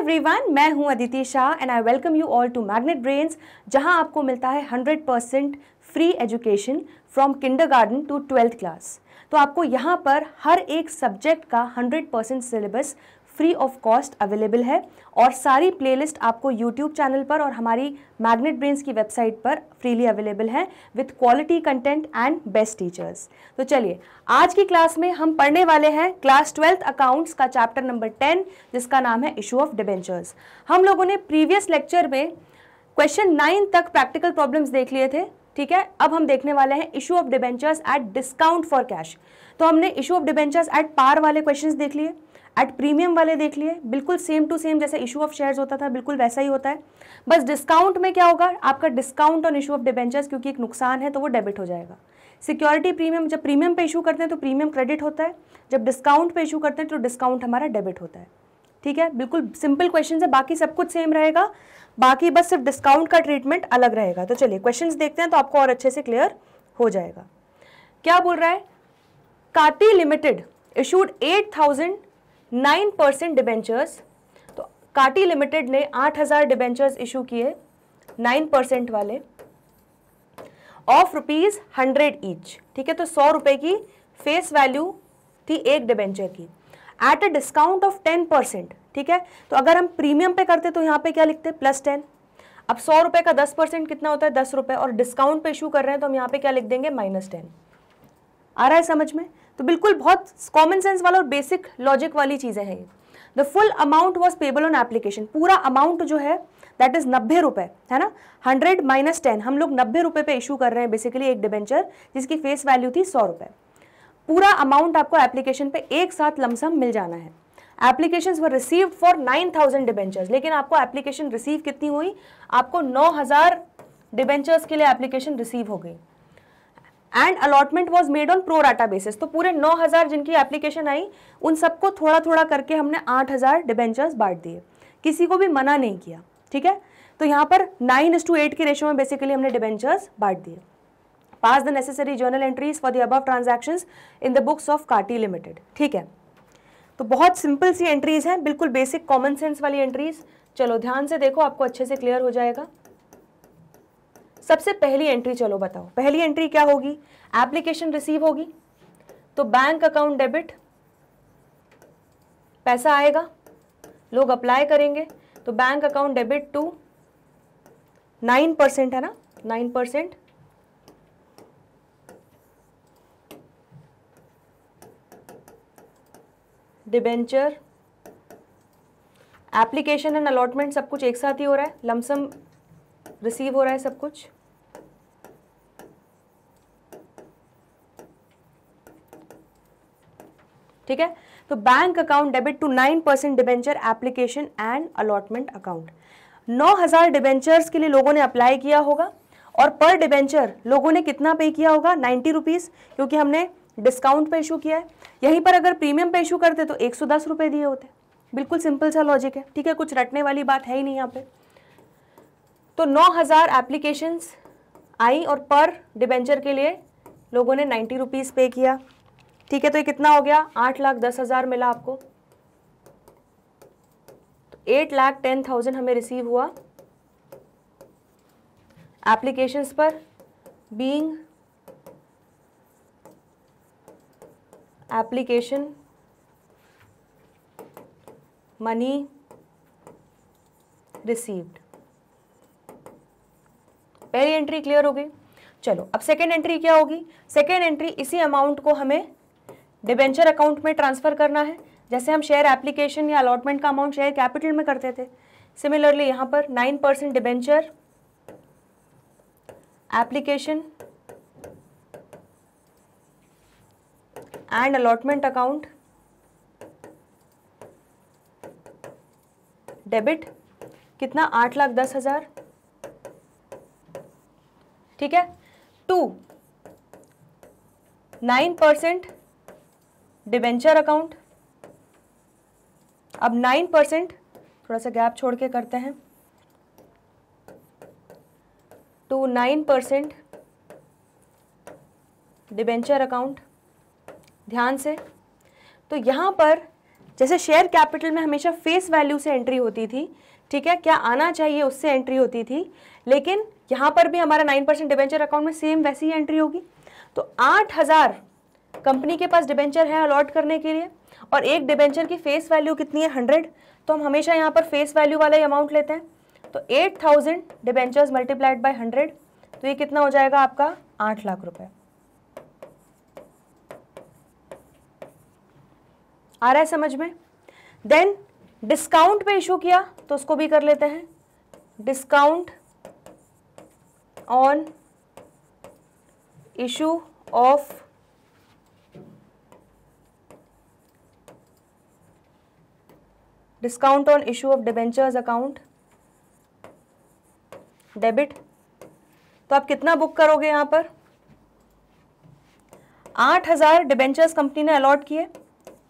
Everyone, मैं हूं Aditi Shah and I welcome you all to Magnet Brains, जहां आपको मिलता है 100% free education from kindergarten to 12th class. तो आपको यहां पर हर एक सब्जेक्ट का 100% syllabus free of cost available है और सारी प्लेलिस्ट आपको यूट्यूब चैनल पर और हमारी मैग्नेट ब्रेन्स की वेबसाइट पर फ्रीली अवेलेबल है with quality content and best teachers. तो चलिए, आज की क्लास में हम पढ़ने वाले हैं क्लास 12th अकाउंट्स का चैप्टर नंबर 10, जिसका नाम है इशू ऑफ डिबेंचर्स। हम लोगों ने प्रीवियस लेक्चर में क्वेश्चन 9 तक प्रैक्टिकल प्रॉब्लम्स देख लिए थे, ठीक है। अब हम देखने वाले हैं issue of debentures at discount for cash. तो हमने issue of debentures at par वाले क्वेश्चंस देख लिए, एट प्रीमियम वाले देख लिए, बिल्कुल सेम टू सेम जैसे इशू ऑफ शेयर्स होता था बिल्कुल वैसा ही होता है। बस डिस्काउंट में क्या होगा, आपका discount on issue of debentures क्योंकि एक नुकसान है तो वो डेबिट हो जाएगा। सिक्योरिटी प्रीमियम, जब प्रीमियम पे इशू करते हैं तो प्रीमियम क्रेडिट होता है, जब डिस्काउंट पे इशू करते हैं तो डिस्काउंट हमारा डेबिट होता है, ठीक है। बिल्कुल सिंपल क्वेश्चन है, बाकी सब कुछ सेम रहेगा, बाकी बस सिर्फ डिस्काउंट का ट्रीटमेंट अलग रहेगा। तो चलिए क्वेश्चंस देखते हैं तो आपको और अच्छे से क्लियर हो जाएगा। क्या बोल रहा है, काटी लिमिटेड इशूड 8,009% डिबेंचर्स। तो काटी लिमिटेड ने 8,000 डिबेंचर्स इशू किए 9% वाले ऑफ ₹100 ईच, ठीक है। तो 100 रुपए की फेस वैल्यू थी एक डिबेंचर की एट अ डिस्काउंट ऑफ 10%, ठीक है। तो अगर हम प्रीमियम पे करते तो यहाँ पे क्या लिखते हैं, +10। अब 100 रुपए का 10% कितना होता है, 10 रुपए, और डिस्काउंट पे इशू कर रहे हैं तो हम यहाँ पे क्या लिख देंगे, -10। आ रहा है समझ में? तो बिल्कुल बहुत कॉमन सेंस वाला और बेसिक लॉजिक वाली चीजें हैं ये। The full amount was payable on application, पूरा अमाउंट जो है दैट इज 90 रुपए, है ना। 100 - 10, हम लोग 90 रुपए पे इशू कर रहे हैं बेसिकली एक डिबेंचर जिसकी फेस वैल्यू थी 100 रुपए। पूरा अमाउंट आपको एप्लीकेशन पे एक साथ लमसम मिल जाना है। Applications were received for 9,000 debentures, लेकिन आपको एप्लीकेशन रिसीव कितनी हुई, आपको 9,000 डिबेंचर्स के लिए एप्लीकेशन रिसीव हो गई। And allotment was made on pro rata basis, तो पूरे 9,000 जिनकी एप्लीकेशन आई उन सबको थोड़ा थोड़ा करके हमने 8,000 डिबेंचर्स बांट दिए, किसी को भी मना नहीं किया, ठीक है। तो यहाँ पर 9:8 की रेशियो में बेसिकली हमने डिबेंचर्स बांट दिए। Pass the necessary journal entries for the above transactions in the books of Kati limited, ठीक है। तो बहुत सिंपल सी एंट्रीज हैं, बिल्कुल बेसिक कॉमन सेंस वाली एंट्रीज। चलो ध्यान से देखो, आपको अच्छे से क्लियर हो जाएगा। सबसे पहली एंट्री, चलो बताओ पहली एंट्री क्या होगी, एप्लीकेशन रिसीव होगी तो बैंक अकाउंट डेबिट, पैसा आएगा, लोग अप्लाई करेंगे तो बैंक अकाउंट डेबिट टू 9%, है ना, 9%। डिबेंचर, एप्लीकेशन एंड अलॉटमेंट सब कुछ एक साथ ही हो रहा है, लमसम रिसीव हो रहा है सब कुछ। ठीक है, तो bank account debit to 9% debenture application and allotment account. 9,000 debentures के लिए लोगों ने अप्लाई किया होगा और पर डिबेंचर लोगों ने कितना पे किया होगा, 90 रुपीज़, क्योंकि हमने डिस्काउंट पे इशू किया है। यहीं पर अगर प्रीमियम पे इशू करते तो 110 रुपये दिए होते। बिल्कुल सिंपल सा लॉजिक है, ठीक है, कुछ रटने वाली बात है ही नहीं यहाँ पे। तो 9,000 एप्लीकेशंस आई और पर डिबेंचर के लिए लोगों ने 90 रुपीज़ पे किया, ठीक है। तो ये कितना हो गया, 8,10,000 मिला आपको। तो 8,10,000 हमें रिसीव हुआ एप्लीकेशंस पर, बीइंग एप्लीकेशन मनी रिसीव्ड। पहली एंट्री क्लियर हो गई। चलो अब सेकेंड एंट्री क्या होगी, सेकेंड एंट्री इसी अमाउंट को हमें डिबेंचर अकाउंट में ट्रांसफर करना है, जैसे हम शेयर एप्लीकेशन या अलॉटमेंट का अमाउंट शेयर कैपिटल में करते थे। सिमिलरली यहाँ पर 9% debenture application and allotment account debit, कितना, 8,10,000, ठीक है, टू 9% डिबेंचर अकाउंट। अब 9%, थोड़ा सा गैप छोड़ के करते हैं, टू 9% डिबेंचर अकाउंट। ध्यान से, तो यहाँ पर जैसे शेयर कैपिटल में हमेशा फेस वैल्यू से एंट्री होती थी, ठीक है, क्या आना चाहिए उससे एंट्री होती थी, लेकिन यहाँ पर भी हमारा 9% डिबेंचर अकाउंट में सेम वैसी ही एंट्री होगी। तो 8,000 कंपनी के पास डिबेंचर है अलॉट करने के लिए, और एक डिबेंचर की फेस वैल्यू कितनी है 100, तो हम हमेशा यहाँ पर फेस वैल्यू वाला ही अमाउंट लेते हैं। तो 8,000 डिबेंचर्स मल्टीप्लाइड बाय 100, तो ये कितना हो जाएगा आपका 8 लाख रुपए। आ रहा है समझ में? देन डिस्काउंट पे इशू किया तो उसको भी कर लेते हैं। Discount on issue of discount on issue of debentures account debit. तो आप कितना बुक करोगे यहां पर? 8,000 डिबेंचर्स कंपनी ने अलॉट किए,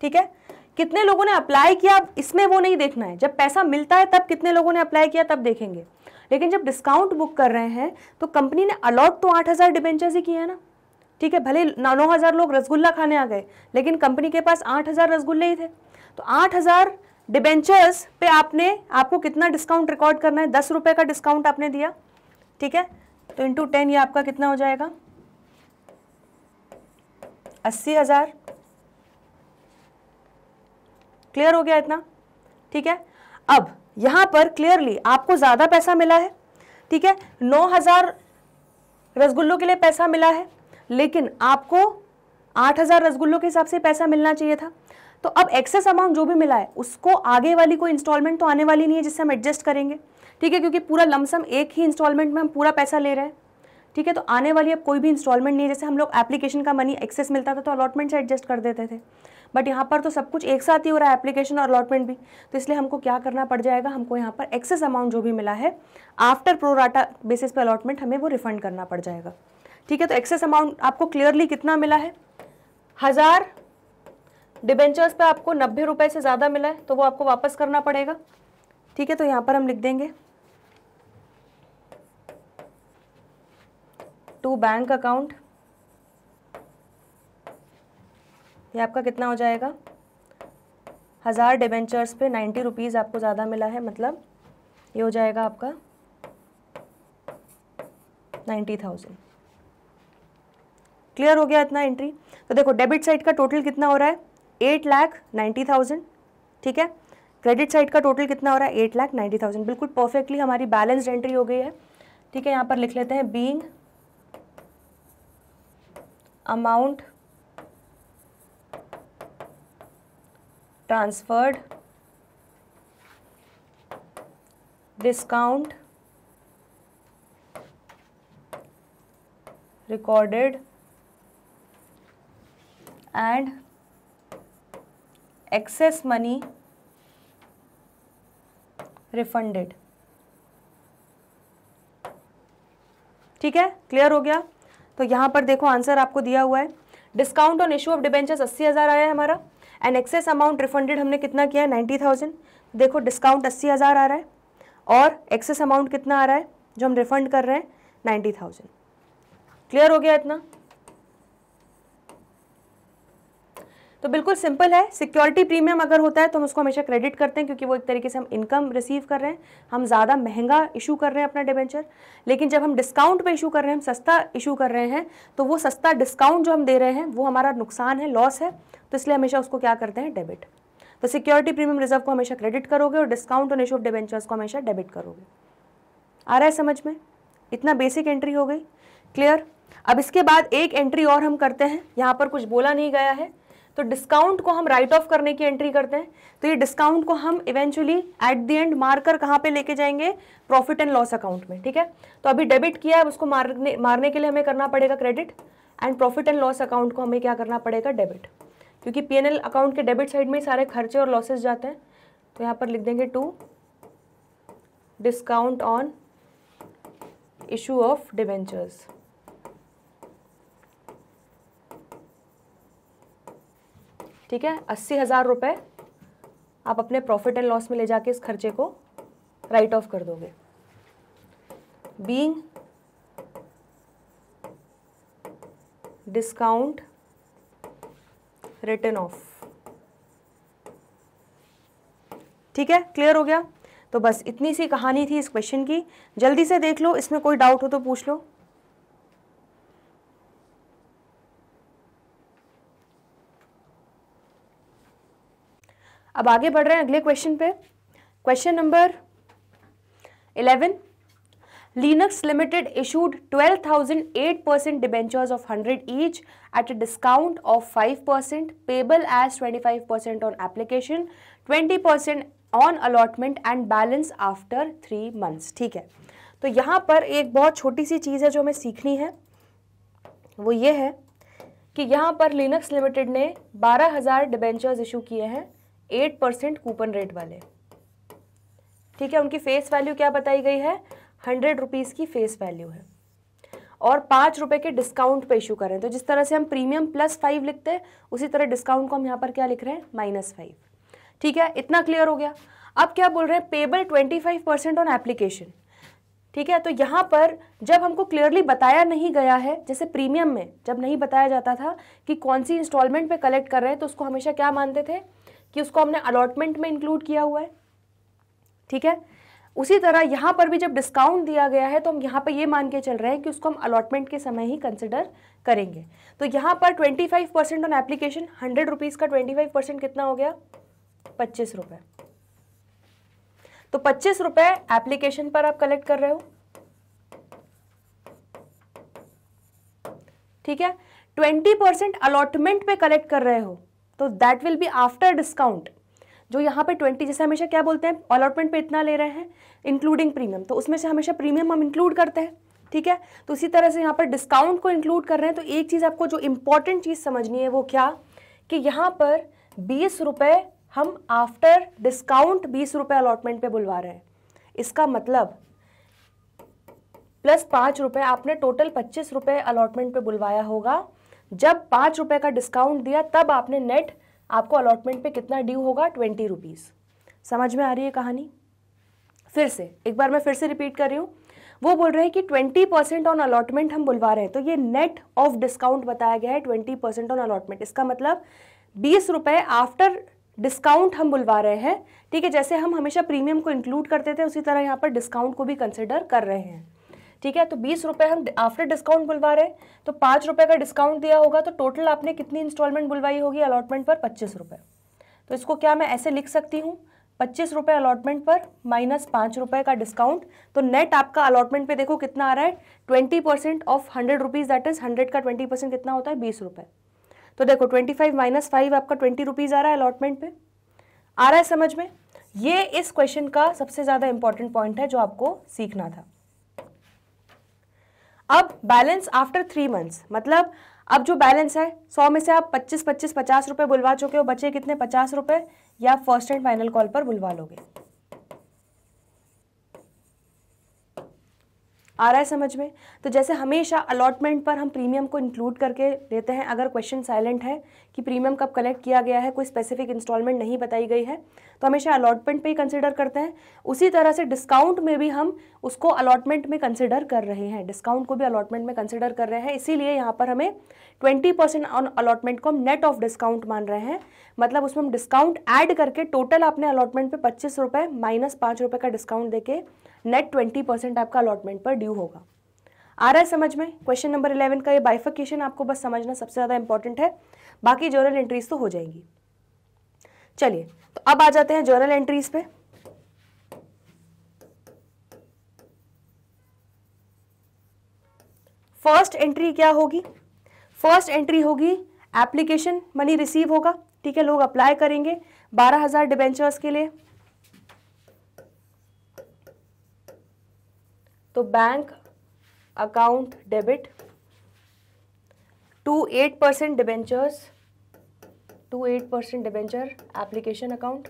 ठीक है। कितने लोगों ने अप्लाई किया इसमें वो नहीं देखना है, जब पैसा मिलता है तब कितने लोगों ने अप्लाई किया तब देखेंगे। लेकिन जब डिस्काउंट बुक कर रहे हैं तो कंपनी ने अलॉट तो 8,000 डिबेंचर्स ही किए हैं ना, ठीक है। भले 9,000 लोग रसगुल्ला खाने आ गए, लेकिन कंपनी के पास 8,000 रसगुल्ले ही थे। तो 8,000 डिबेंचर्स पे आपको कितना डिस्काउंट रिकॉर्ड करना है? 10 रुपए का डिस्काउंट आपने दिया, ठीक है। तो इंटू 10 ये आपका कितना हो जाएगा? 80,000। क्लियर हो गया इतना? ठीक है। अब यहां पर क्लियरली आपको ज्यादा पैसा मिला है, ठीक है। 9,000 रसगुल्लों के लिए पैसा मिला है, लेकिन आपको 8,000 रसगुल्लों के हिसाब से पैसा मिलना चाहिए था। तो अब एक्सेस अमाउंट जो भी मिला है उसको आगे वाली कोई इंस्टॉलमेंट तो आने वाली नहीं है जिससे हम एडजस्ट करेंगे, ठीक है, क्योंकि पूरा लमसम एक ही इंस्टॉलमेंट में हम पूरा पैसा ले रहे हैं, ठीक है। तो आने वाली अब कोई भी इंस्टॉलमेंट नहीं है। जैसे हम लोग एप्लीकेशन का मनी एक्सेस मिलता था तो अलॉटमेंट से एडजस्ट कर देते थे, बट यहाँ पर तो सब कुछ एक साथ ही हो रहा है, एप्लीकेशन और अलॉटमेंट भी। तो इसलिए हमको क्या करना पड़ जाएगा, हमको यहाँ पर एक्सेस अमाउंट जो भी मिला है आफ्टर प्रोराटा बेसिस पे अलॉटमेंट हमें वो रिफंड करना पड़ जाएगा, ठीक है। तो एक्सेस अमाउंट आपको क्लियरली कितना मिला है? 1,000 डिबेंचर्स पे आपको 90 रुपए से ज़्यादा मिला है, तो वो आपको वापस करना पड़ेगा, ठीक है। तो यहाँ पर हम लिख देंगे टू बैंक अकाउंट। ये आपका कितना हो जाएगा? 1,000 डिबेंचर्स पे 90 रुपीज़ आपको ज़्यादा मिला है, मतलब ये हो जाएगा आपका 90,000। क्लियर हो गया इतना एंट्री? तो देखो डेबिट साइड का टोटल कितना हो रहा है? 8,90,000, ठीक है। क्रेडिट साइड का टोटल कितना हो रहा है? 8,90,000। बिल्कुल परफेक्टली हमारी बैलेंस्ड एंट्री हो गई है, ठीक है। यहाँ पर लिख लेते हैं being amount transferred discount recorded and excess money refunded, ठीक है। क्लियर हो गया? तो यहां पर देखो आंसर आपको दिया हुआ है। Discount on issue of debentures 80,000 आया है हमारा, एंड एक्सेस अमाउंट रिफंडेड हमने कितना किया है? 90,000। देखो डिस्काउंट 80,000 आ रहा है और एक्सेस अमाउंट कितना आ रहा है जो हम रिफंड कर रहे हैं? 90,000। क्लियर हो गया इतना? तो बिल्कुल सिंपल है। सिक्योरिटी प्रीमियम अगर होता है तो हम उसको हमेशा क्रेडिट करते हैं, क्योंकि वो एक तरीके से हम इनकम रिसीव कर रहे हैं, हम ज़्यादा महंगा इशू कर रहे हैं अपना डिबेंचर। लेकिन जब हम डिस्काउंट पे इशू कर रहे हैं, हम सस्ता इशू कर रहे हैं, तो वो सस्ता डिस्काउंट जो हम दे रहे हैं वो हमारा नुकसान है, लॉस है, तो इसलिए हमेशा उसको क्या करते हैं? डेबिट। तो सिक्योरिटी प्रीमियम रिजर्व को हमेशा क्रेडिट करोगे और discount on issue of debentures को हमेशा डेबिट करोगे। आ रहा है समझ में? इतना बेसिक एंट्री हो गई। क्लियर? अब इसके बाद एक एंट्री और हम करते हैं, यहाँ पर कुछ बोला नहीं गया है, तो डिस्काउंट को हम राइट ऑफ करने की एंट्री करते हैं। तो ये डिस्काउंट को हम इवेंचुअली एट द एंड मारकर कहाँ पे लेके जाएंगे? प्रॉफिट एंड लॉस अकाउंट में, ठीक है। तो अभी डेबिट किया है, उसको मारने के लिए हमें करना पड़ेगा credit, and profit and loss account को हमें क्या करना पड़ेगा? डेबिट, क्योंकि P&L अकाउंट के डेबिट साइड में ही सारे खर्चे और लॉसेस जाते हैं। तो यहाँ पर लिख देंगे to discount on issue of debentures. ठीक है, 80,000 रुपये आप अपने प्रॉफिट एंड लॉस में ले जाके इस खर्चे को राइट ऑफ कर दोगे। बीइंग डिस्काउंट रिटन ऑफ, ठीक है, क्लियर हो गया। तो बस इतनी सी कहानी थी इस क्वेश्चन की, जल्दी से देख लो, इसमें कोई डाउट हो तो पूछ लो। अब आगे बढ़ रहे हैं अगले क्वेश्चन पे। Question number 11, Linux Limited issued 12,008% debentures of 100 each at a discount of 5%, payable as 25% on application, 20% on allotment and balance after 3 months। ठीक है, तो यहाँ पर एक बहुत छोटी सी चीज़ है जो हमें सीखनी है, वो ये है कि यहाँ पर लिनक्स लिमिटेड ने 12,000 डिबेंचर्स इशू किए हैं 8% कूपन रेट वाले। ठीक है, उनकी फेस वैल्यू क्या बताई गई है, 100 रुपीज़ की फेस वैल्यू है और 5 रुपये के डिस्काउंट पे इशू करें। तो जिस तरह से हम प्रीमियम +5 लिखते हैं उसी तरह डिस्काउंट को हम यहाँ पर क्या लिख रहे हैं, -5। ठीक है, इतना क्लियर हो गया। अब क्या बोल रहे हैं, पेबल 25% ऑन एप्लीकेशन। ठीक है, तो यहाँ पर जब हमको क्लियरली बताया नहीं गया है, जैसे प्रीमियम में जब नहीं बताया जाता था कि कौन सी इंस्टॉलमेंट पे कलेक्ट कर रहे हैं, तो उसको हमेशा क्या मानते थे कि उसको हमने अलॉटमेंट में इंक्लूड किया हुआ है। ठीक है, उसी तरह यहाँ पर भी जब डिस्काउंट दिया गया है तो हम यहाँ पे ये मान के चल रहे हैं कि उसको हम अलॉटमेंट के समय ही कंसिडर करेंगे। तो यहाँ पर 25% ऑन एप्लीकेशन, 100 रुपीज़ का 25% कितना हो गया, 25 रुपये। तो 25 रुपये एप्लीकेशन पर आप कलेक्ट कर रहे हो। ठीक है, 20% अलॉटमेंट पे कलेक्ट कर रहे हो, तो that will be after discount. जो यहाँ पे 20, जैसे हमेशा क्या बोलते हैं, अलॉटमेंट पे इतना ले रहे हैं इंक्लूडिंग प्रीमियम, तो उसमें से हमेशा प्रीमियम हम इंक्लूड करते हैं। ठीक है, तो उसी तरह से यहाँ पर डिस्काउंट को इंक्लूड कर रहे हैं। तो एक चीज़ आपको जो इंपॉर्टेंट चीज़ समझनी है वो क्या, कि यहाँ पर 20 रुपये हम आफ्टर डिस्काउंट 20 रुपये अलॉटमेंट पे बुलवा रहे हैं। इसका मतलब +5 रुपये आपने टोटल 25 रुपये अलॉटमेंट पे बुलवाया होगा। जब 5 रुपये का डिस्काउंट दिया तब आपने नेट, आपको अलॉटमेंट पे कितना ड्यू होगा, 20 रुपीज़। समझ में आ रही है कहानी? फिर से एक बार मैं फिर से रिपीट कर रही हूँ। वो बोल रहे हैं कि 20% ऑन अलॉटमेंट हम बुलवा रहे हैं, तो ये नेट ऑफ डिस्काउंट बताया गया है 20% ऑन अलॉटमेंट। इसका मतलब 20 रुपये आफ्टर डिस्काउंट हम बुलवा रहे हैं। ठीक है, जैसे हम हमेशा प्रीमियम को इंक्लूड करते थे उसी तरह यहाँ पर डिस्काउंट को भी कंसिडर कर रहे हैं। ठीक है, तो 20 रुपये हम आफ्टर डिस्काउंट बुलवा रहे हैं, तो 5 रुपये का डिस्काउंट दिया होगा, तो टोटल आपने कितनी इंस्टॉलमेंट बुलवाई होगी अलॉटमेंट पर, 25 रुपये। तो इसको क्या मैं ऐसे लिख सकती हूँ, 25 रुपये अलॉटमेंट पर -5 रुपये का डिस्काउंट। तो नेट आपका अलॉटमेंट पे देखो कितना आ रहा है, 20% ऑफ 100 रुपीज़, दैट इज 100 का 20% कितना होता है, 20 रुपये। तो देखो 25 - 5 आपका 20 रुपीज़ आ रहा है अलॉटमेंट पे। आ रहा है समझ में? ये इस क्वेश्चन का सबसे ज़्यादा इंपॉर्टेंट पॉइंट है जो आपको सीखना था। अब बैलेंस आफ्टर 3 मंथ्स, मतलब अब जो बैलेंस है 100 में से आप 50 रुपए बुलवा चुके हो, बचे कितने, 50 रुपए, या फर्स्ट एंड फाइनल कॉल पर बुलवा लोगे। आ रहा है समझ में? तो जैसे हमेशा अलॉटमेंट पर हम प्रीमियम को इंक्लूड करके देते हैं, अगर क्वेश्चन साइलेंट है कि प्रीमियम कब कलेक्ट किया गया है, कोई स्पेसिफिक इंस्टॉलमेंट नहीं बताई गई है, तो हमेशा अलॉटमेंट पे ही कंसिडर करते हैं। उसी तरह से डिस्काउंट में भी हम उसको अलॉटमेंट में कंसिडर कर रहे हैं, डिस्काउंट को भी अलॉटमेंट में कंसिडर कर रहे हैं। इसीलिए यहाँ पर हमें 20% ऑन अलॉटमेंट को हम नेट ऑफ डिस्काउंट मान रहे हैं, मतलब उसमें हम डिस्काउंट ऐड करके टोटल आपने अलॉटमेंट पे 25 रुपये -5 रुपये का डिस्काउंट देके नेट 20% आपका अलॉटमेंट पर ड्यू होगा। आ रहा है समझ में? क्वेश्चन नंबर 11 का ये बाइफिकेशन आपको बस समझना सबसे ज़्यादा इंपॉर्टेंट है, बाकी जर्नल एंट्रीज तो हो जाएंगी। चलिए, तो अब आ जाते हैं जर्नल एंट्रीज पे। फर्स्ट एंट्री क्या होगी? फर्स्ट एंट्री होगी एप्लीकेशन मनी रिसीव होगा। ठीक है, लोग अप्लाई करेंगे 12,000 डिबेंचर्स के लिए, तो bank account debit to 8% debentures, to 8% debenture application account.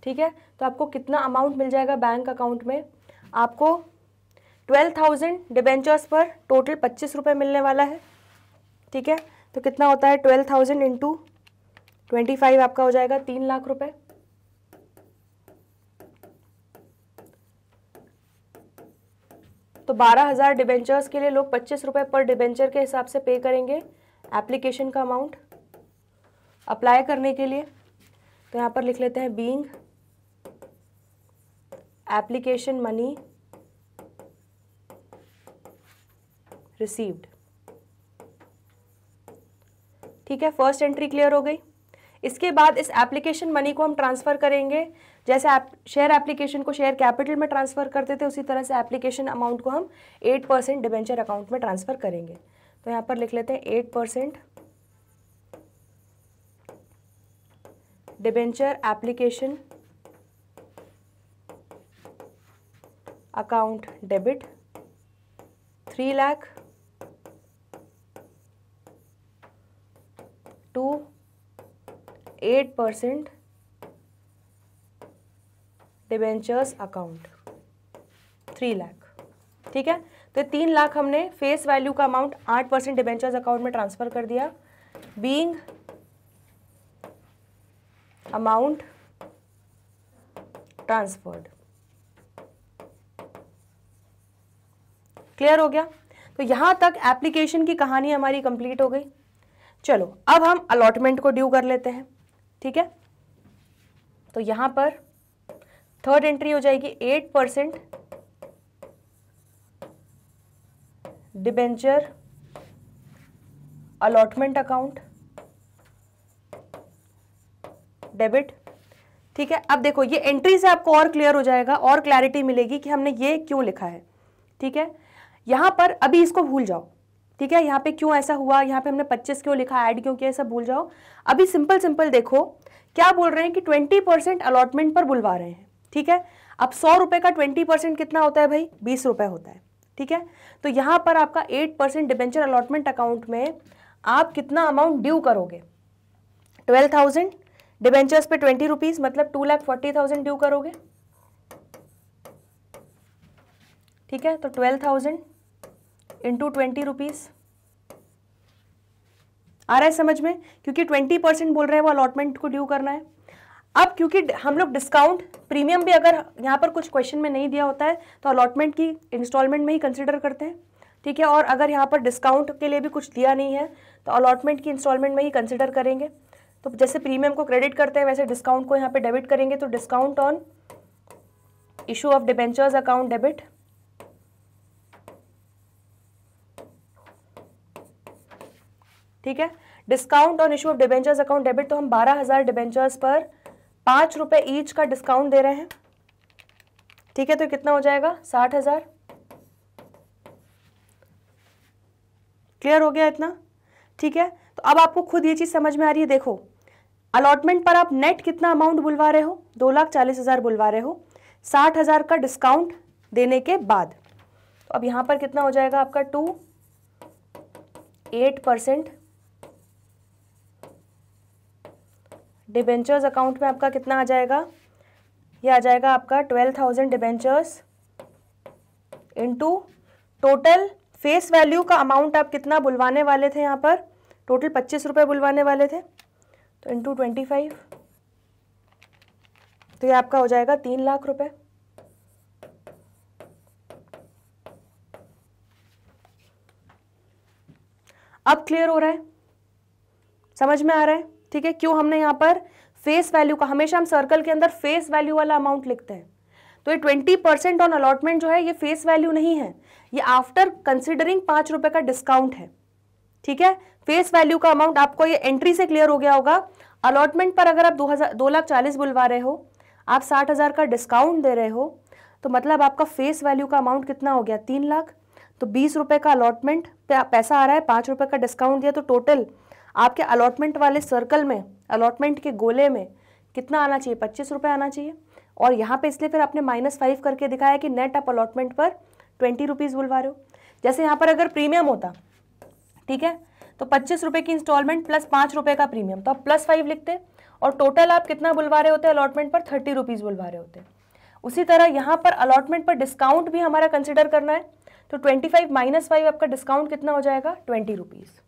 ठीक है, तो आपको कितना अमाउंट मिल जाएगा बैंक अकाउंट में? आपको 12,000 डिबेंचर्स पर टोटल 25 रुपये मिलने वाला है। ठीक है, तो कितना होता है 12,000 इंटू 25 आपका हो जाएगा 3 लाख रुपए। तो 12,000 डिबेंचर्स के लिए लोग 25 रुपये पर डिबेंचर के हिसाब से पे करेंगे एप्लीकेशन का अमाउंट अप्लाई करने के लिए। तो यहाँ पर लिख लेते हैं बीइंग एप्लीकेशन मनी रिसीव्ड। ठीक है, फर्स्ट एंट्री क्लियर हो गई। इसके बाद इस एप्लीकेशन मनी को हम ट्रांसफ़र करेंगे, जैसे शेयर एप्लीकेशन को शेयर कैपिटल में ट्रांसफ़र करते थे उसी तरह से एप्लीकेशन अमाउंट को हम 8% डिबेंचर अकाउंट में ट्रांसफ़र करेंगे। तो यहाँ पर लिख लेते हैं 8% debenture application account debit 3 lakh to 8% debentures account 3 lakh. ठीक है, तो 3 लाख हमने फेस वैल्यू का अमाउंट 8% डिबेंचर्स अकाउंट में ट्रांसफर कर दिया। Being amount transferred. क्लियर हो गया। तो यहां तक एप्लीकेशन की कहानी हमारी कंप्लीट हो गई। चलो अब हम अलॉटमेंट को ड्यू कर लेते हैं। ठीक है, तो यहां पर थर्ड एंट्री हो जाएगी 8% डिबेंचर अलॉटमेंट अकाउंट डेबिट। ठीक है, अब देखो ये एंट्री से आपको और क्लियर हो जाएगा और क्लैरिटी मिलेगी कि हमने ये क्यों लिखा है। ठीक है, यहां पर अभी इसको भूल जाओ। ठीक है, यहाँ पे क्यों ऐसा हुआ, यहाँ पे हमने 25 क्यों लिखा, ऐड क्यों किया, सब भूल जाओ। अभी सिंपल देखो क्या बोल रहे हैं कि 20% अलॉटमेंट पर बुलवा रहे हैं। ठीक है, अब 100 रुपए का 20% कितना होता है भाई, 20 रुपए होता है। ठीक है, तो यहाँ पर आपका 8% डिबेंचर अलॉटमेंट अकाउंट में आप कितना अमाउंट ड्यू करोगे, 12,000 डिबेंचर्स पे 20 रुपीज मतलब 2,40,000 ड्यू करोगे। ठीक है, तो 12,000 इंटू 20 रुपीज आ रहा है समझ में, क्योंकि 20% बोल रहे हैं वो अलॉटमेंट को ड्यू करना है। अब क्योंकि हम लोग डिस्काउंट प्रीमियम भी अगर यहाँ पर कुछ क्वेश्चन में नहीं दिया होता है तो अलॉटमेंट की इंस्टॉलमेंट में ही कंसिडर करते हैं। ठीक है, और अगर यहाँ पर डिस्काउंट के लिए भी कुछ दिया नहीं है तो अलॉटमेंट की इंस्टॉलमेंट में ही कंसिडर करेंगे। तो जैसे प्रीमियम को क्रेडिट करते हैं वैसे डिस्काउंट को यहाँ पे डेबिट करेंगे। तो discount on issue of debentures account debit. ठीक है, discount on issue of debentures account debit, तो हम 12,000 डिबेंचर्स पर 5 रुपए ईच का डिस्काउंट दे रहे हैं। ठीक है, तो कितना हो जाएगा, 60,000। क्लियर हो गया इतना। ठीक है, तो अब आपको खुद ये चीज समझ में आ रही है। देखो अलॉटमेंट पर आप नेट कितना अमाउंट बुलवा रहे हो, 2,40,000 बुलवा रहे हो 60,000 का डिस्काउंट देने के बाद। तो अब यहां पर कितना हो जाएगा आपका 8% डिबेंचर्स अकाउंट में आपका कितना आ जाएगा, ये आ जाएगा आपका 12,000 debentures into total face value का अमाउंट आप कितना बुलवाने वाले थे, यहाँ पर टोटल 25 रुपए बुलवाने वाले थे, तो इनटू 25, तो ये आपका हो जाएगा 3 लाख रुपए। अब क्लियर हो रहा है, समझ में आ रहा है। ठीक है, क्यों हमने यहाँ पर फेस वैल्यू का, हमेशा हम सर्कल के अंदर फेस वैल्यू वाला अमाउंट लिखते हैं। तो ये 20% ऑन अलॉटमेंट जो है ये फेस वैल्यू नहीं है, ये आफ्टर कंसिडरिंग 5 रुपए का डिस्काउंट है। ठीक है, फेस वैल्यू का अमाउंट आपको ये एंट्री से क्लियर हो गया होगा। अलॉटमेंट पर अगर आप 2,40,000 बुलवा रहे हो, आप 60,000 का डिस्काउंट दे रहे हो, तो मतलब आपका फेस वैल्यू का अमाउंट कितना हो गया, 3 लाख। तो 20 रुपए का अलॉटमेंट पैसा आ रहा है, 5 रुपए का डिस्काउंट दिया, तो टोटल आपके अलॉटमेंट वाले सर्कल में, अलॉटमेंट के गोले में कितना आना चाहिए, 25 रुपए आना चाहिए। और यहाँ पे इसलिए फिर आपने -5 करके दिखाया कि नेट आप अलॉटमेंट पर 20 रुपीज़ बुलवा रहे हो। जैसे यहाँ पर अगर प्रीमियम होता, ठीक है, तो 25 रुपए की इंस्टॉलमेंट प्लस 5 रुपए का प्रीमियम, तो आप +5 लिखते और टोटल आप कितना बुलवा रहे होते अलॉटमेंट पर, 30 रुपीज़ बुलवा रहे होते। उसी तरह यहाँ पर अलॉटमेंट पर डिस्काउंट भी हमारा कंसिडर करना है, तो 25 - 5 आपका डिस्काउंट कितना हो जाएगा, 20 रुपीज़।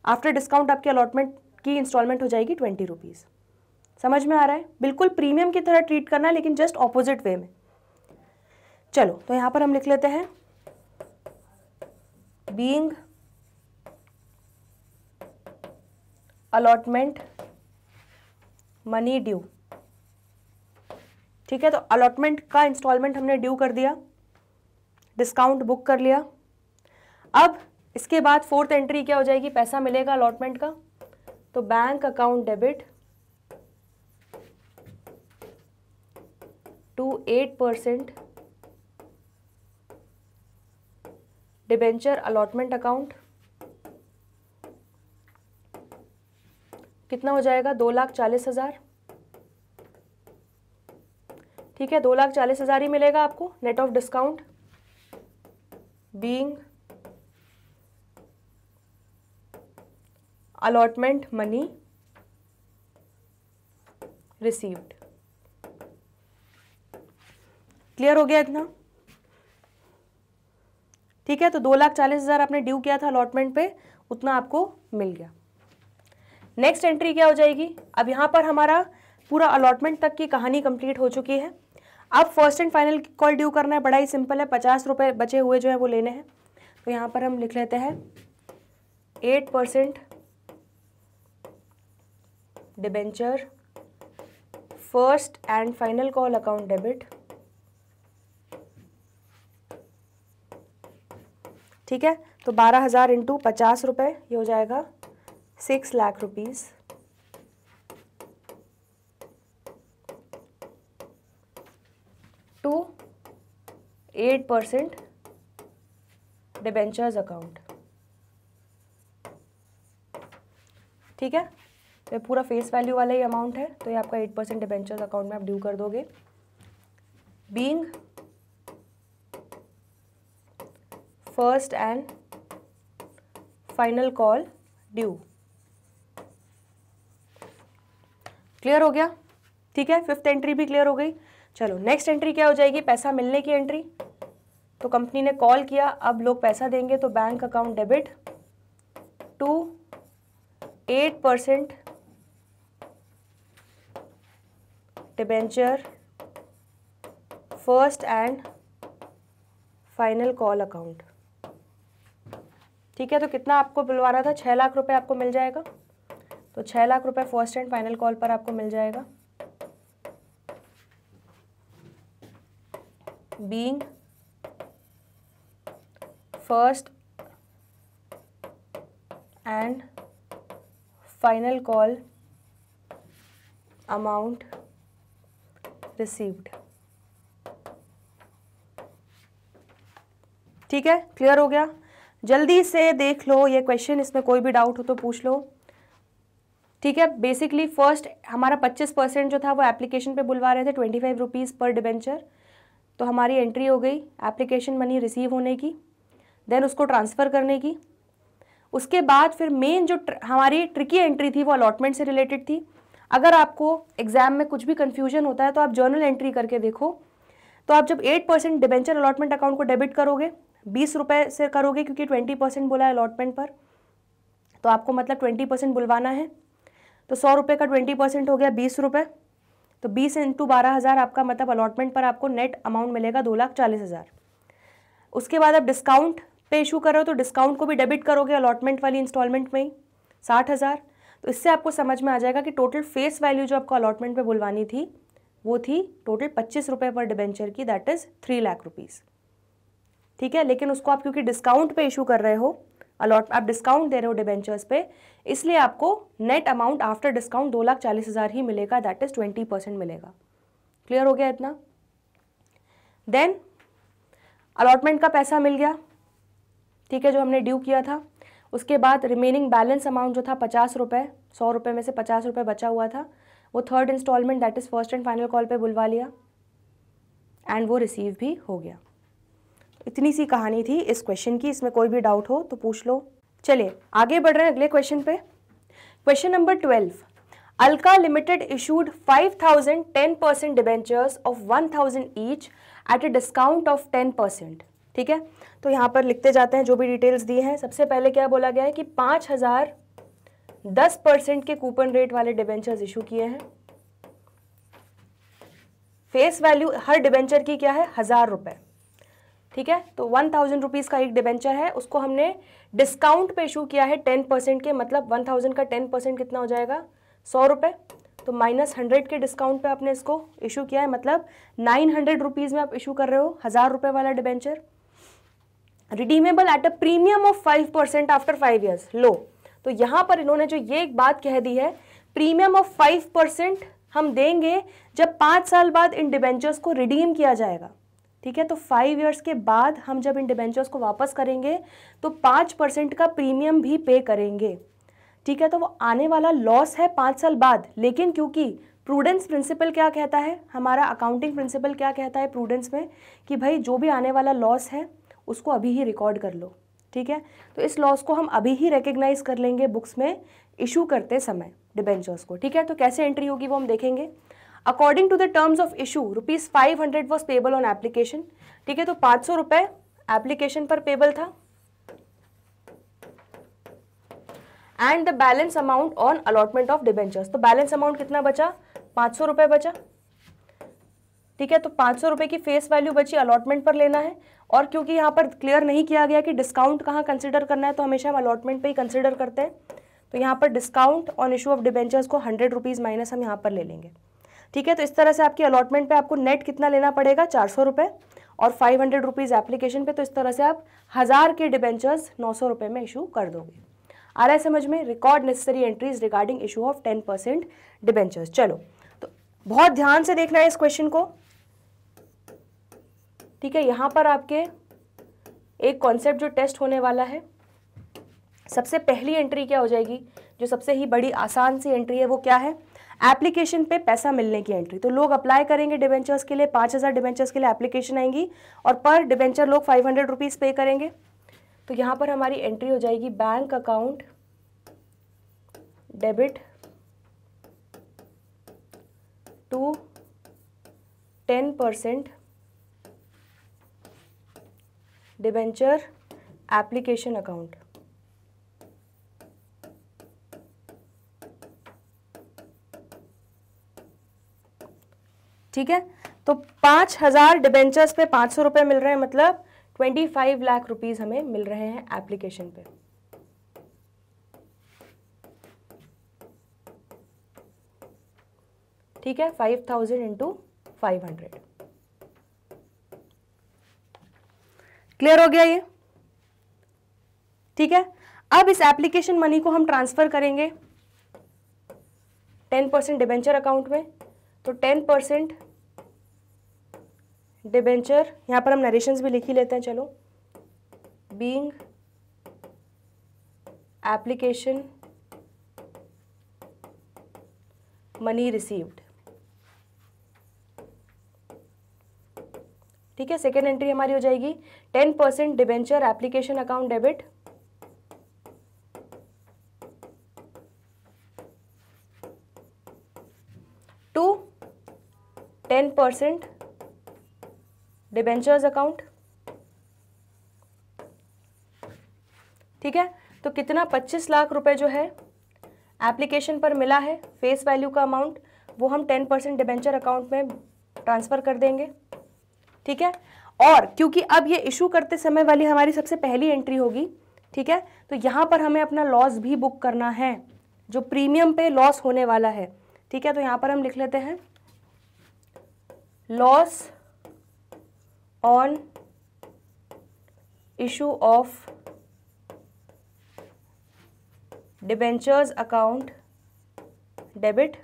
आफ्टर डिस्काउंट आपकी अलॉटमेंट की इंस्टॉलमेंट हो जाएगी 20 रुपीज़। समझ में आ रहा है, बिल्कुल प्रीमियम की तरह ट्रीट करना है लेकिन जस्ट ऑपोजिट वे में। चलो तो यहाँ पर हम लिख लेते हैं बीइंग अलॉटमेंट मनी ड्यू। ठीक है, तो अलॉटमेंट का इंस्टॉलमेंट हमने ड्यू कर दिया, डिस्काउंट बुक कर लिया। अब इसके बाद फोर्थ एंट्री क्या हो जाएगी, पैसा मिलेगा अलॉटमेंट का, तो bank account debit to 8% debenture allotment account. कितना हो जाएगा, 2,40,000। ठीक है, 2,40,000 ही मिलेगा आपको net of discount, being allotment money received. Clear हो गया इतना? ठीक है, तो 2,40,000 आपने ड्यू किया था अलॉटमेंट पे, उतना आपको मिल गया। नेक्स्ट एंट्री क्या हो जाएगी, अब यहां पर हमारा पूरा अलॉटमेंट तक की कहानी कंप्लीट हो चुकी है। अब first and final call due करना है, बड़ा ही सिंपल है, 50 रुपये बचे हुए जो है वो लेने हैं। तो यहां पर हम लिख लेते हैं 8% debenture first and final call account debit. ठीक है, तो 12,000 इंटू 50 रुपये, ये हो जाएगा 6 lakh rupees. To 8% debentures account. ठीक है, तो पूरा फेस वैल्यू वाला ही अमाउंट है, तो ये आपका 8% डिबेंचर्स अकाउंट में आप ड्यू कर दोगे। Being first and final call due. Clear हो गया? ठीक है, फिफ्थ एंट्री भी क्लियर हो गई। चलो नेक्स्ट एंट्री क्या हो जाएगी, पैसा मिलने की एंट्री। तो कंपनी ने कॉल किया, अब लोग पैसा देंगे, तो bank account debit to 8% debenture first and final call account. ठीक है, तो कितना आपको बुलवाना था, 6 लाख रुपए आपको मिल जाएगा। तो 6 लाख रुपए फर्स्ट एंड फाइनल कॉल पर आपको मिल जाएगा। Being first and final call amount received. ठीक है, क्लियर हो गया? जल्दी से देख लो ये क्वेश्चन, इसमें कोई भी डाउट हो तो पूछ लो। ठीक है, बेसिकली फर्स्ट हमारा 25% जो था वो एप्लीकेशन पे बुलवा रहे थे, 25 रुपीज़ पर डिबेंचर। तो हमारी एंट्री हो गई एप्लीकेशन मनी रिसीव होने की, देन उसको ट्रांसफ़र करने की। उसके बाद फिर मेन जो हमारी ट्रिकी एंट्री थी वो अलॉटमेंट से रिलेटेड थी। अगर आपको एग्जाम में कुछ भी कन्फ्यूजन होता है तो आप जर्नल एंट्री करके देखो। तो आप जब 8% डिबेंचर अलॉटमेंट अकाउंट को डेबिट करोगे, 20 रुपये से करोगे क्योंकि 20% बोला है अलॉटमेंट पर, तो आपको मतलब 20% बुलवाना है। तो 100 रुपये का 20% हो गया 20 रुपये, तो 20 इंटू 12,000 आपका मतलब अलॉटमेंट पर आपको नेट अमाउंट मिलेगा 2,40,000। उसके बाद आप डिस्काउंट पे इशू कर रहे हो तो डिस्काउंट को भी डेबिट करोगे अलॉटमेंट वाली इंस्टॉलमेंट में ही 60,000। तो इससे आपको समझ में आ जाएगा कि टोटल फेस वैल्यू जो आपको अलॉटमेंट पे बुलवानी थी वो थी टोटल 25 रुपये पर डिबेंचर की, दैट इज़ 3 लाख रुपीज़। ठीक है, लेकिन उसको आप क्योंकि डिस्काउंट पे इशू कर रहे हो, आप डिस्काउंट दे रहे हो डिबेंचर्स पे, इसलिए आपको नेट अमाउंट आफ्टर डिस्काउंट 2,40,000 ही मिलेगा, दैट इज 20% मिलेगा। क्लियर हो गया इतना? देन अलॉटमेंट का पैसा मिल गया, ठीक है, जो हमने ड्यू किया था। उसके बाद रिमेनिंग बैलेंस अमाउंट जो था 50 रुपये, 100 रुपये में से 50 रुपये बचा हुआ था, वो third instalment that is first and final call पे बुलवा लिया एंड वो रिसीव भी हो गया। इतनी सी कहानी थी इस क्वेश्चन की, इसमें कोई भी डाउट हो तो पूछ लो। चलिए आगे बढ़ रहे हैं अगले क्वेश्चन पे। Question number 12, Alka limited issued 5,000 10% debentures of 1,000 each at a discount of 10%। ठीक है, तो यहाँ पर लिखते जाते हैं जो भी डिटेल्स दिए हैं। सबसे पहले क्या बोला गया है कि 5,000 10% के कूपन रेट वाले डिबेंचर्स इशू किए हैं। फेस वैल्यू हर डिबेंचर की क्या है, 1,000 रुपये। ठीक है। तो 1000 रुपीज़ का एक डिबेंचर है, उसको हमने डिस्काउंट पे इशू किया है 10% के, मतलब 1000 का 10% कितना हो जाएगा 100 रुपये। तो -100 के डिस्काउंट पे आपने इसको इशू किया है, मतलब 900 रुपीज़ में आप इशू कर रहे हो 1000 रुपये वाला debenture. Redeemable at a premium of 5% after 5 years. लो, तो यहाँ पर इन्होंने जो ये एक बात कह दी है, प्रीमियम ऑफ 5% हम देंगे जब 5 साल बाद इन डिबेंचर्स को रिडीम किया जाएगा। ठीक है, तो 5 ईयर्स के बाद हम जब इन डिबेंचर्स को वापस करेंगे तो 5% का प्रीमियम भी पे करेंगे। ठीक है, तो वो आने वाला लॉस है 5 साल बाद, लेकिन क्योंकि प्रूडेंस प्रिंसिपल क्या कहता है, हमारा अकाउंटिंग प्रिंसिपल क्या कहता है प्रूडेंस में, कि भाई जो भी आने वाला लॉस है उसको अभी ही रिकॉर्ड कर लो। ठीक है, तो इस लॉस को हम अभी ही रिकग्नाइज कर लेंगे बुक्स में इशू करते समय डिबेंचर्स को। ठीक है, तो कैसे एंट्री होगी वो हम देखेंगे। According to the terms of issue ₹500 was payable on application. ठीक है, तो 500 रुपये एप्लीकेशन पर पेबल था, and the balance amount on allotment of debentures. तो बैलेंस अमाउंट कितना बचा, 500 रुपये बचा। ठीक है, तो 500 रुपये की फेस वैल्यू बची, अलॉटमेंट पर लेना है। और क्योंकि यहाँ पर क्लियर नहीं किया गया कि डिस्काउंट कहाँ कंसिडर करना है, तो हमेशा हम अलॉटमेंट पे ही कंसिडर करते हैं। तो यहाँ पर discount on issue of debentures को 100 रुपीज़ माइनस हम यहाँ पर ले लेंगे। ठीक है, तो इस तरह से आपकी अलॉटमेंट पे आपको नेट कितना लेना पड़ेगा, 400 रुपये, और 500 रुपीज़ एप्लीकेशन पे। तो इस तरह से आप 1000 के डिबेंचर्स 900 रुपये में इशू कर दोगे। आ रहा है समझ में। Record necessary entries regarding issue of 10% debentures. चलो, तो बहुत ध्यान से देखना है इस क्वेश्चन को। ठीक है, यहाँ पर आपके एक कॉन्सेप्ट जो टेस्ट होने वाला है, सबसे पहली एंट्री क्या हो जाएगी, जो सबसे ही बड़ी आसान सी एंट्री है वो क्या है, एप्लीकेशन पे पैसा मिलने की एंट्री। तो लोग अप्लाई करेंगे डिबेंचर्स के लिए, 5000 डिबेंचर्स के लिए एप्लीकेशन आएंगी और पर डिबेंचर लोग 500 रुपीज़ पे करेंगे। तो यहाँ पर हमारी एंट्री हो जाएगी bank account debit to 10% debenture application account. ठीक है, तो 5000 डिबेंचर्स पे 500 रुपये मिल रहे हैं, मतलब 25 लाख रुपीज हमें मिल रहे हैं एप्लीकेशन पे। ठीक है, 5000 इंटू 500। क्लियर हो गया ये। ठीक है, अब इस एप्लीकेशन मनी को हम ट्रांसफर करेंगे 10% डिबेंचर अकाउंट में। तो 10% डिबेंचर, यहां पर हम नरेशंस भी लिख ही लेते हैं, चलो, बीइंग एप्लीकेशन मनी रिसीव्ड। ठीक है, सेकेंड एंट्री हमारी हो जाएगी 10% debenture application account debit to 10% debentures account. ठीक है, तो कितना 25 लाख रुपए जो है एप्लीकेशन पर मिला है, फेस वैल्यू का अमाउंट, वो हम 10% डिबेंचर अकाउंट में ट्रांसफर कर देंगे। ठीक है, और क्योंकि अब ये इशू करते समय वाली हमारी सबसे पहली एंट्री होगी, ठीक है, तो यहां पर हमें अपना लॉस भी बुक करना है, जो प्रीमियम पे लॉस होने वाला है। ठीक है, तो यहां पर हम लिख लेते हैं loss on issue of debentures account debit.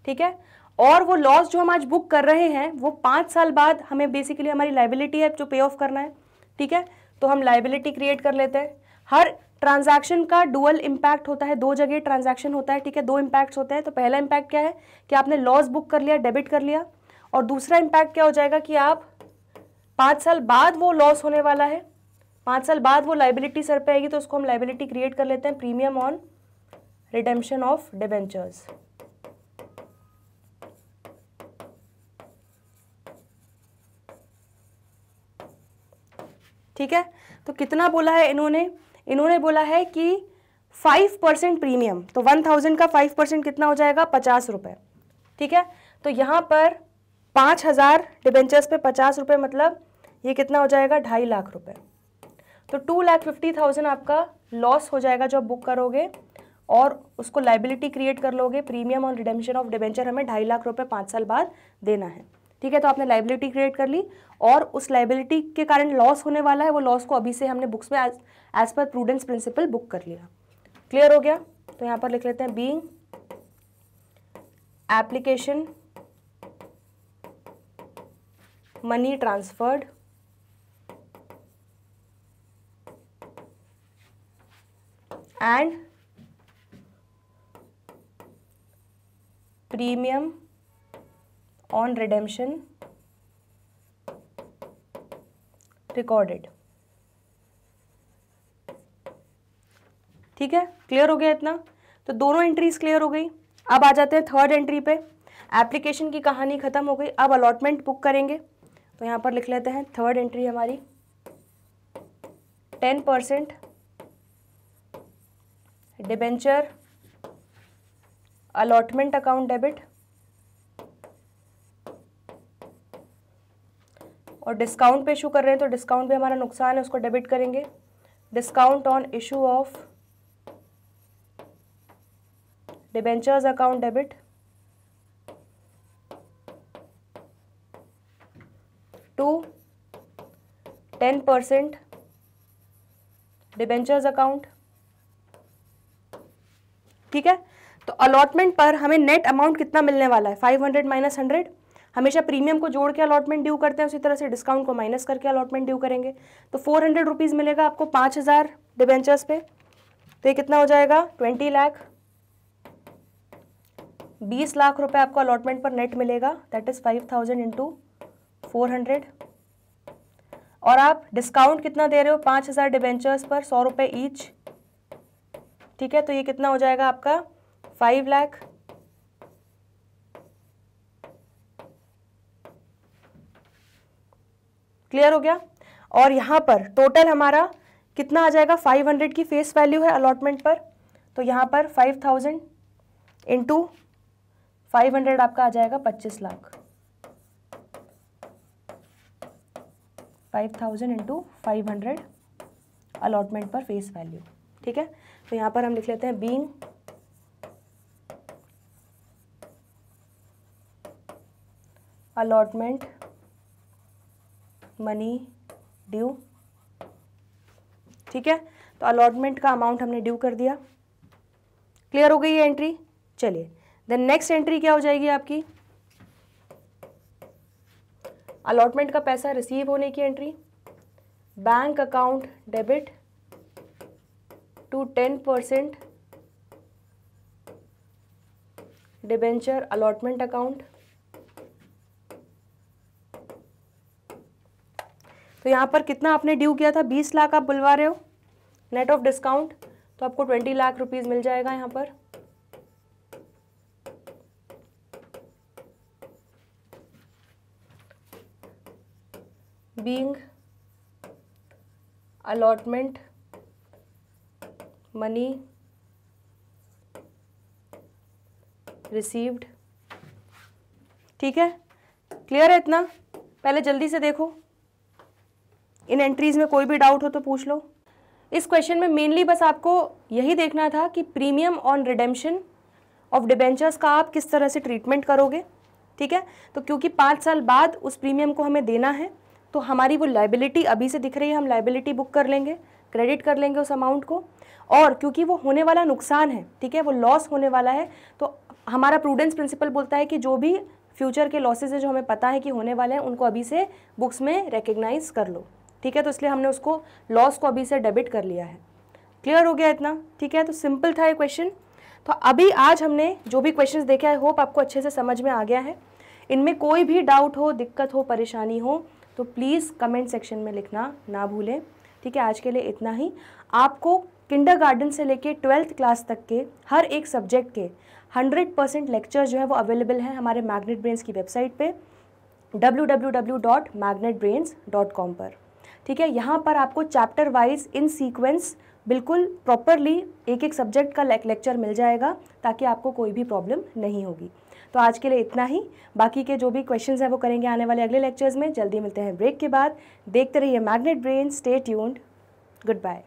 ठीक है, और वो लॉस जो हम आज बुक कर रहे हैं वो 5 साल बाद हमें बेसिकली हमारी लायबिलिटी है जो पे ऑफ करना है। ठीक है, तो हम लायबिलिटी क्रिएट कर लेते हैं। हर ट्रांजैक्शन का डुअल इम्पैक्ट होता है, 2 जगह ट्रांजैक्शन होता है। ठीक है, 2 इम्पैक्ट्स होते हैं। तो पहला इम्पैक्ट क्या है कि आपने लॉस बुक कर लिया, डेबिट कर लिया, और दूसरा इम्पैक्ट क्या हो जाएगा कि आप 5 साल बाद वो लॉस होने वाला है, 5 साल बाद वो लायबिलिटी सर पे आएगी, तो उसको हम लायबिलिटी क्रिएट कर लेते हैं, premium on redemption of debentures. ठीक है, तो कितना बोला है इन्होंने बोला है कि 5% प्रीमियम, तो 1000 का 5% कितना हो जाएगा, 50 रुपये। ठीक है, तो यहाँ पर 5000 डिबेंचर्स पे 50 रुपये, मतलब ये कितना हो जाएगा 2.5 लाख रुपए। तो 2,50,000 आपका लॉस हो जाएगा जो आप बुक करोगे और उसको लाइबिलिटी क्रिएट कर लोगे। Premium on redemption of debenture हमें 2.5 लाख रुपए 5 साल बाद देना है। ठीक है, तो आपने लाइबिलिटी क्रिएट कर ली और उस लाइबिलिटी के कारण लॉस होने वाला है, वो लॉस को अभी से हमने बुक्स में as per prudence principal book कर लिया। क्लियर हो गया? तो यहाँ पर लिख लेते हैं being application money transferred and premium on redemption recorded। ठीक है, क्लियर हो गया इतना? तो दोनों एंट्रीज क्लियर हो गई। अब आ जाते हैं थर्ड एंट्री पे। एप्लीकेशन की कहानी खत्म हो गई, अब अलॉटमेंट बुक करेंगे। तो यहाँ पर लिख लेते हैं थर्ड एंट्री हमारी 10% डिबेंचर अलॉटमेंट अकाउंट डेबिट और डिस्काउंट पे इशू कर रहे हैं तो डिस्काउंट पे हमारा नुकसान है, उसको डेबिट करेंगे। Discount on issue of debentures account debit to 10% debentures account. ठीक है, तो अलॉटमेंट पर हमें नेट अमाउंट कितना मिलने वाला है 500 माइनस 100। हमेशा प्रीमियम को जोड़ के अलॉटमेंट ड्यू करते हैं, उसी तरह से डिस्काउंट को माइनस करके अलॉटमेंट ड्यू करेंगे। तो 400 रुपीज़ मिलेगा आपको 5000 डिबेंचर्स पे। तो ये कितना हो जाएगा 20 लाख। 20 लाख रुपए आपको अलॉटमेंट पर नेट मिलेगा, दैट इज 5000 इंटू 400। और आप डिस्काउंट कितना दे रहे हो 5000 डिबेंचर्स पर 100 रुपये ईच। ठीक है, तो ये कितना हो जाएगा आपका 5 लाख। क्लियर हो गया? और यहां पर टोटल हमारा कितना आ जाएगा 500 की फेस वैल्यू है अलॉटमेंट पर, तो यहां पर 5000 इंटू 500 आपका आ जाएगा 25 लाख। 5000 इंटू 500 अलॉटमेंट पर फेस वैल्यू। ठीक है, तो यहाँ पर हम लिख लेते हैं बीइंग अलॉटमेंट मनी ड्यू। ठीक है, तो अलॉटमेंट का अमाउंट हमने ड्यू कर दिया। क्लियर हो गई ये एंट्री? चलिए देन नेक्स्ट एंट्री क्या हो जाएगी आपकी, अलॉटमेंट का पैसा रिसीव होने की entry. Bank account debit to 10% debenture allotment account. तो यहाँ पर कितना आपने ड्यू किया था 20 लाख आप बुलवा रहे हो नेट ऑफ डिस्काउंट, तो आपको 20 लाख रुपीस मिल जाएगा यहाँ पर। Being allotment money received. ठीक है, क्लियर है इतना? पहले जल्दी से देखो, इन एंट्रीज में कोई भी डाउट हो तो पूछ लो। इस क्वेश्चन में मेनली बस आपको यही देखना था कि premium on redemption of debentures का आप किस तरह से ट्रीटमेंट करोगे। ठीक है, तो क्योंकि 5 साल बाद उस प्रीमियम को हमें देना है, तो हमारी वो लाइबिलिटी अभी से दिख रही है, हम लाइबिलिटी बुक कर लेंगे, क्रेडिट कर लेंगे उस अमाउंट को। और क्योंकि वो होने वाला नुकसान है, ठीक है, वो लॉस होने वाला है, तो हमारा प्रूडेंस प्रिंसिपल बोलता है कि जो भी फ्यूचर के लॉसेज है जो हमें पता है कि होने वाले हैं, उनको अभी से बुक्स में रिकग्नाइज कर लो। ठीक है, तो इसलिए हमने उसको लॉस को अभी से डेबिट कर लिया है। क्लियर हो गया इतना? ठीक है, तो सिंपल था ये क्वेश्चन। तो अभी आज हमने जो भी क्वेश्चंस देखे, आई होप आपको अच्छे से समझ में आ गया है। इनमें कोई भी डाउट हो, दिक्कत हो, परेशानी हो तो प्लीज़ कमेंट सेक्शन में लिखना ना भूलें। ठीक है, आज के लिए इतना ही। आपको किंडरगार्टन से लेके 12th क्लास तक के हर एक सब्जेक्ट के 100% लेक्चर जो है वो अवेलेबल हैं हमारे मैग्नेट ब्रेन्स की वेबसाइट पे www.magnetbrains.com पर। ठीक है, यहाँ पर आपको चैप्टर वाइज इन सीक्वेंस बिल्कुल प्रॉपरली एक एक सब्जेक्ट का लेक्चर मिल जाएगा, ताकि आपको कोई भी प्रॉब्लम नहीं होगी। तो आज के लिए इतना ही, बाकी के जो भी क्वेश्चंस हैं वो करेंगे आने वाले अगले लेक्चर्स में। जल्दी मिलते हैं ब्रेक के बाद। देखते रहिए Magnet Brain, stay tuned, good bye.